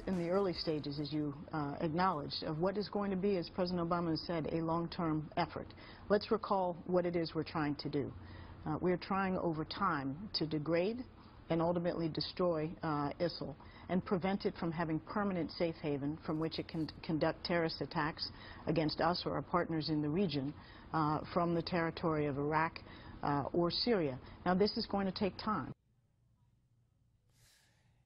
in the early stages, as you acknowledged, of what is going to be, as President Obama has said, a long-term effort. Let's recall what it is we're trying to do. We're trying over time to degrade and ultimately destroy ISIL and prevent it from having permanent safe haven from which it can conduct terrorist attacks against us or our partners in the region from the territory of Iraq or Syria. Now, this is going to take time.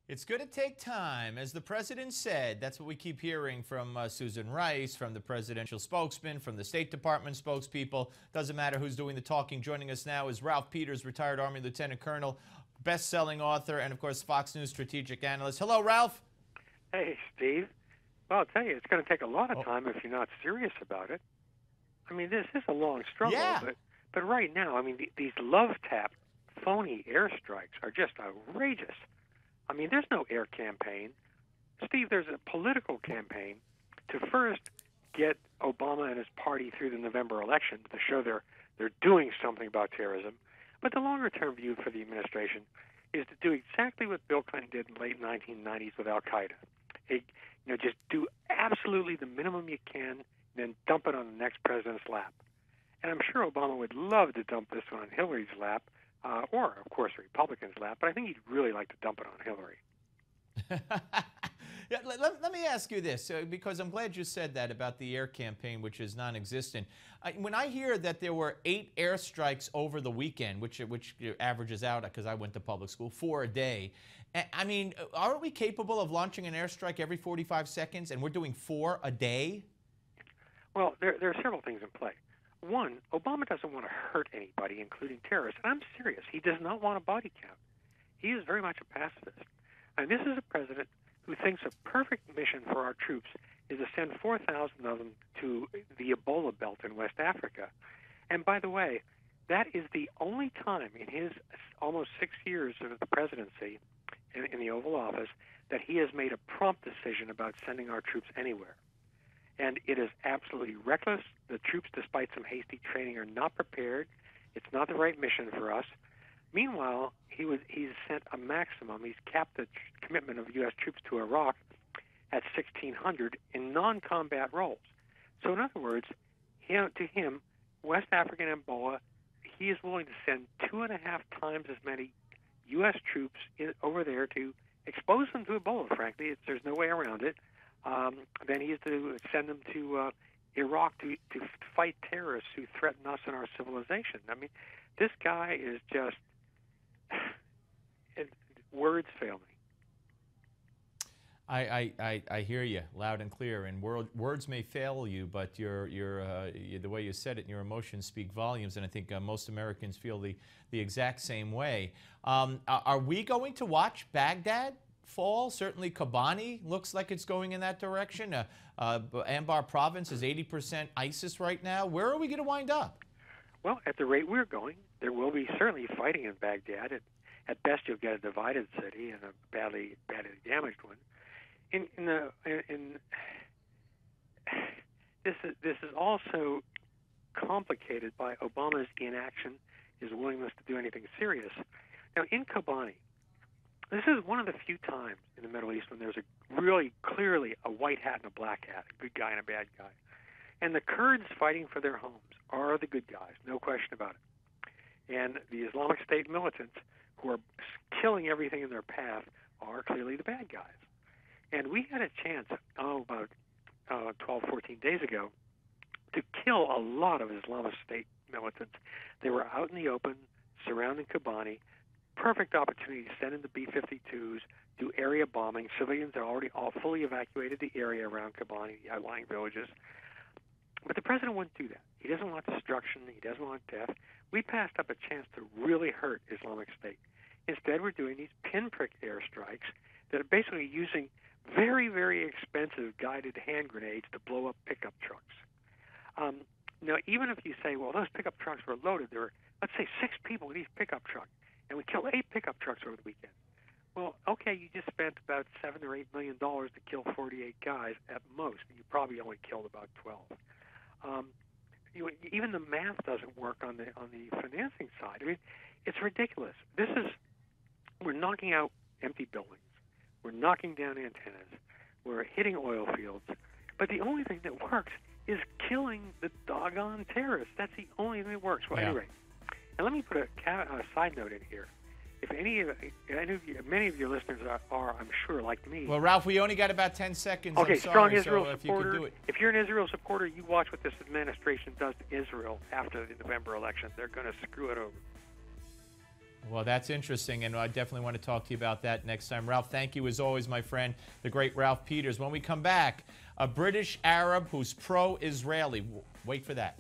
It's going to take time, as the president said. That's what we keep hearing from Susan Rice, from the presidential spokesman, from the State Department spokespeople. Doesn't matter who's doing the talking. Joining us now is Ralph Peters, retired Army Lieutenant Colonel, best-selling author, and, of course, Fox News strategic analyst. Hello, Ralph. Hey, Steve. Well, I'll tell you, it's going to take a lot of time if you're not serious about it. I mean, this is a long struggle, but right now, I mean, these love-tap, phony airstrikes are just outrageous. I mean, there's no air campaign. Steve, there's a political campaign to first get Obama and his party through the November election to show they're doing something about terrorism. But the longer-term view for the administration is to do exactly what Bill Clinton did in the late 1990s with al-Qaeda. Just do absolutely the minimum you can, then dump it on the next president's lap. And I'm sure Obama would love to dump this one on Hillary's lap, or, of course, the Republicans' lap, but I think he'd really like to dump it on Hillary. Yeah, let me ask you this, because I'm glad you said that about the air campaign, which is non-existent. When I hear that there were 8 airstrikes over the weekend, which averages out, because I went to public school, 4 a day, I mean, aren't we capable of launching an airstrike every 45 seconds, and we're doing 4 a day? Well, there are several things in play. One, Obama doesn't want to hurt anybody, including terrorists. And I'm serious. He does not want a body count. He is very much a pacifist. And this is a president who thinks a perfect mission for our troops is to send 4,000 of them to the Ebola belt in West Africa. And by the way, that is the only time in his almost 6 years of the presidency in the Oval Office that he has made a prompt decision about sending our troops anywhere. And it is absolutely reckless. The troops, despite some hasty training, are not prepared. It's not the right mission for us. Meanwhile, he's sent a maximum. He's capped the commitment of U.S. troops to Iraq at 1,600 in non-combat roles. So in other words, to him, West African Ebola, he is willing to send 2.5 times as many U.S. troops over there to expose them to Ebola, frankly. There's no way around it. Then he is to send them to Iraq to fight terrorists who threaten us and our civilization. I mean, this guy is just words fail me. I hear you loud and clear, and words may fail you, but the way you said it and your emotions speak volumes, and I think most Americans feel the exact same way. Are we going to watch Baghdad fall? Certainly Kobani looks like it's going in that direction. Anbar province is 80% ISIS right now. Where are we going to wind up? Well, at the rate we're going, there will be certainly fighting in Baghdad. At best, you'll get a divided city and a badly damaged one. This is also complicated by Obama's inaction, his willingness to do anything serious. Now, in Kobani, this is one of the few times in the Middle East when there's really clearly a white hat and a black hat, a good guy and a bad guy. And the Kurds fighting for their homes are the good guys, no question about it. And the Islamic State militants who are killing everything in their path are clearly the bad guys. And we had a chance, about 12, 14 days ago, to kill a lot of Islamic State militants. They were out in the open, surrounding Kobani. Perfect opportunity to send in the B-52s, do area bombing. Civilians had already fully evacuated the area around Kobani, the outlying villages. But the president wouldn't do that. He doesn't want destruction. He doesn't want death. We passed up a chance to really hurt Islamic State. Instead, we're doing these pinprick airstrikes that are basically using very, very expensive guided hand grenades to blow up pickup trucks. Now, even if you say, well, those pickup trucks were loaded, there were, let's say, 6 people in each pickup truck, and we killed 8 pickup trucks over the weekend. Well, okay, you just spent about $7 or $8 million to kill 48 guys at most, and you probably only killed about 12. Even the math doesn't work on the financing side. I mean, it's ridiculous. We're knocking out empty buildings. we're knocking down antennas, we're hitting oil fields, but the only thing that works is killing the doggone terrorists. That's the only thing that works. Well, anyway, and let me put a side note in here. If many of your listeners are, I'm sure, like me. Well, Ralph, we only got about 10 seconds. Okay, I'm sorry, strong Israel so supporter. If you could do it. If you're an Israel supporter, you watch what this administration does to Israel after the November election. They're going to screw it over. Well, that's interesting, and I definitely want to talk to you about that next time. Ralph, thank you as always, my friend, the great Ralph Peters. When we come back, a British Arab who's pro-Israeli. Wait for that.